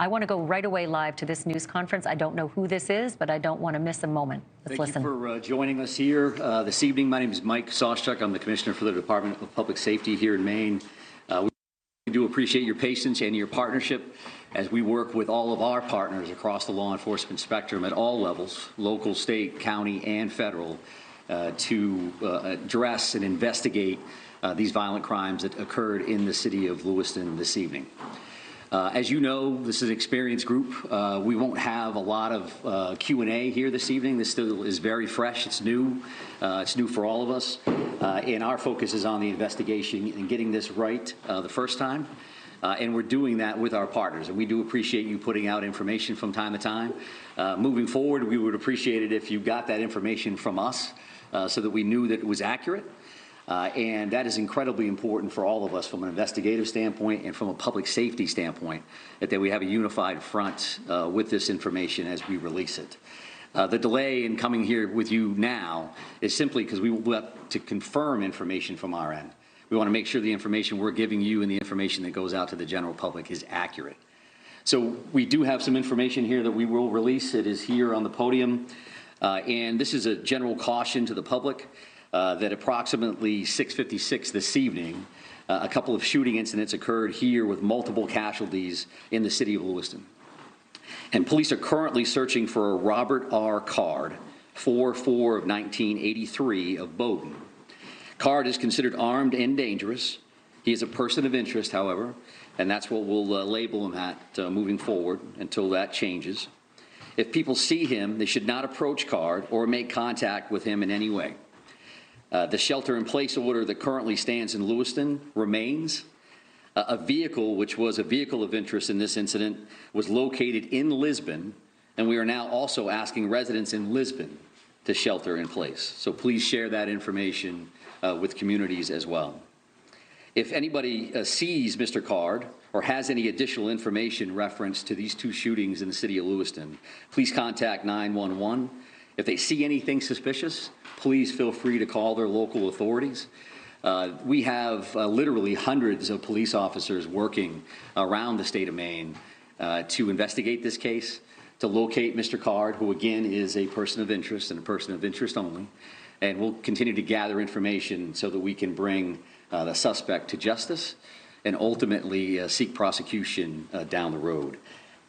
I want to go right away live to this news conference. I don't know who this is, but I don't want to miss a moment. Let's listen. Thank you for joining us here this evening. My name is Mike Sauschuck. I'm the Commissioner for the Department of Public Safety here in Maine. We do appreciate your patience and your partnership as we work with all of our partners across the law enforcement spectrum at all levels, local, state, county, and federal, to address and investigate these violent crimes that occurred in the city of Lewiston this evening. As you know, this is an experienced group. We won't have a lot of Q&A here this evening. This still is very fresh. It's new. It's new for all of us. And our focus is on the investigation and getting this right the first time. And we're doing that with our partners. And we do appreciate you putting out information from time to time. Moving forward, we would appreciate it if you got that information from us so that we knew that it was accurate. And that is incredibly important for all of us from an investigative standpoint and from a public safety standpoint, that we have a unified front with this information as we release it. The delay in coming here with you now is simply because we want to confirm information from our end. We want to make sure the information we're giving you and the information that goes out to the general public is accurate. So we do have some information here that we will release. It is here on the podium. And this is a general caution to the public. That approximately 6:56 this evening, a couple of shooting incidents occurred here with multiple casualties in the city of Lewiston. And police are currently searching for a Robert R. Card, 4/4 of 1983 of Bowdoin. Card is considered armed and dangerous. He is a person of interest, however, and that's what we'll label him at moving forward until that changes. If people see him, they should not approach Card or make contact with him in any way. The shelter-in-place order that currently stands in Lewiston remains. A vehicle, which was a vehicle of interest in this incident, was located in Lisbon, and we are now also asking residents in Lisbon to shelter in place. So please share that information with communities as well. If anybody sees Mr. Card or has any additional information reference to these two shootings in the city of Lewiston, please contact 911. If they see anything suspicious, please feel free to call their local authorities. We have literally hundreds of police officers working around the state of Maine to investigate this case, to locate Mr. Card, who again is a person of interest and a person of interest only. And we'll continue to gather information so that we can bring the suspect to justice and ultimately seek prosecution down the road.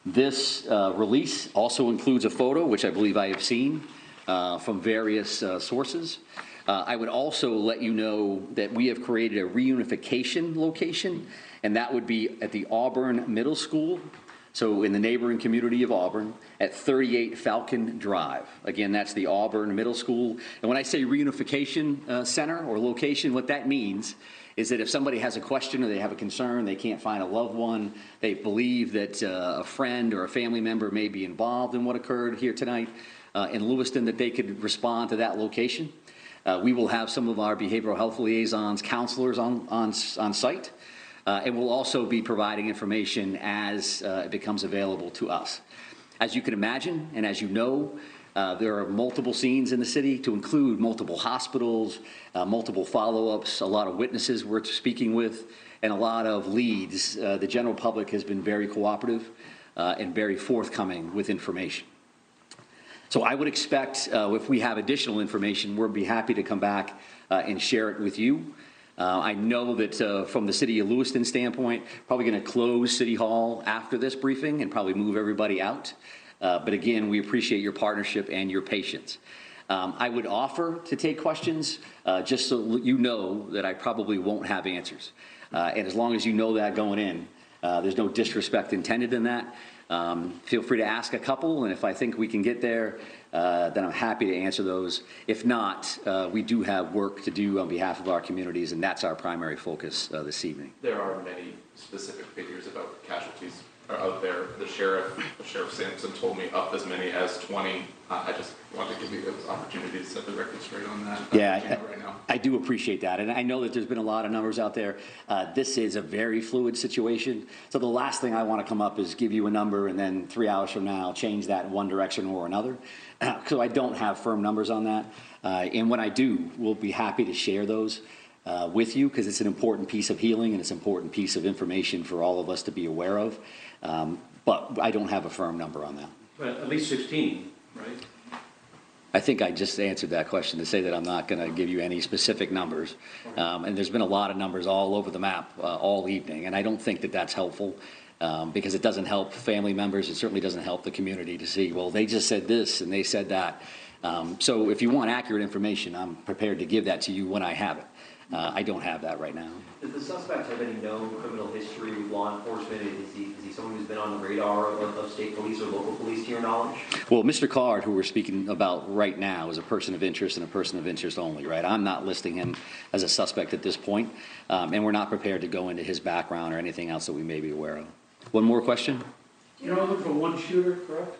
This release also includes a photo, which I believe I have seen from various sources. I would also let you know that we have created a reunification location, and that would be at the Auburn Middle School, so in the neighboring community of Auburn, at 38 Falcon Drive. Again, that's the Auburn Middle School. And when I say reunification center or location, what that means is that if somebody has a question or they have a concern, they can't find a loved one, they believe that a friend or a family member may be involved in what occurred here tonight in Lewiston, that they could respond to that location. We will have some of our behavioral health liaisons, counselors on site, and we'll also be providing information as it becomes available to us. As you can imagine, and as you know, there are multiple scenes in the city, to include multiple hospitals, multiple follow-ups, a lot of witnesses we're speaking with, and a lot of leads. The general public has been very cooperative and very forthcoming with information. So I would expect if we have additional information, we'll be happy to come back and share it with you. I know that from the city of Lewiston standpoint, probably going to close City Hall after this briefing and probably move everybody out. But again, we appreciate your partnership and your patience. I would offer to take questions just so you know that I probably won't have answers. And as long as you know that going in, there's no disrespect intended in that. Feel free to ask a couple, and if I think we can get there, then I'm happy to answer those. If not, we do have work to do on behalf of our communities, and that's our primary focus this evening. There are many specific figures about casualties are out there. The Sheriff Sampson told me up as many as 20. I just want to give you those opportunities to set the record straight on that. Yeah, right now. I do appreciate that. And I know that there's been a lot of numbers out there. This is a very fluid situation. So the last thing I want to come up is give you a number and then 3 hours from now change that in one direction or another. So I don't have firm numbers on that. And when I do, we'll be happy to share those with you, because it's an important piece of healing and it's an important piece of information for all of us to be aware of. But I don't have a firm number on that. But at least 16, right? I think I just answered that question to say that I'm not going to give you any specific numbers. And there's been a lot of numbers all over the map all evening, and I don't think that that's helpful because it doesn't help family members. It certainly doesn't help the community to see, well, they just said this and they said that. So if you want accurate information, I'm prepared to give that to you when I have it. I don't have that right now. Does the suspect have any known criminal history with law enforcement? Is he someone who's been on the radar of state police or local police, to your knowledge? Well, Mr. Card, who we're speaking about right now, is a person of interest and a person of interest only, right? I'm not listing him as a suspect at this point, and we're not prepared to go into his background or anything else that we may be aware of. One more question? You're only looking for one shooter, correct?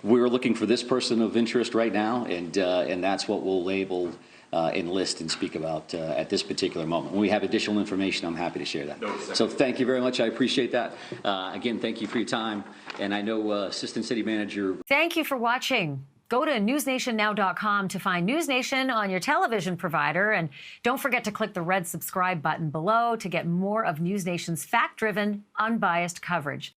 We're looking for this person of interest right now, and that's what we'll label enlist and speak about at this particular moment. When we have additional information, I'm happy to share that. So thank you very much. I appreciate that. Again, thank you for your time. And I know Assistant City Manager. Thank you for watching. Go to newsnationnow.com to find NewsNation on your television provider. And don't forget to click the red subscribe button below to get more of NewsNation's fact-driven, unbiased coverage.